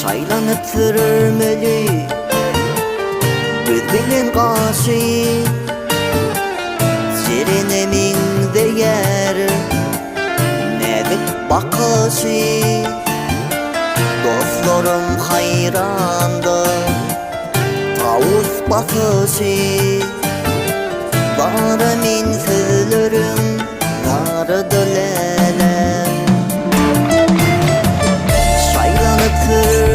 Saylanıp sürülmeli Bülbülün qası Serenemin değer Nedik bakışı Dostlarım hayrandı Tavus basışı Varımın sözlerim Narıdı lele Saylanıp sürülmeli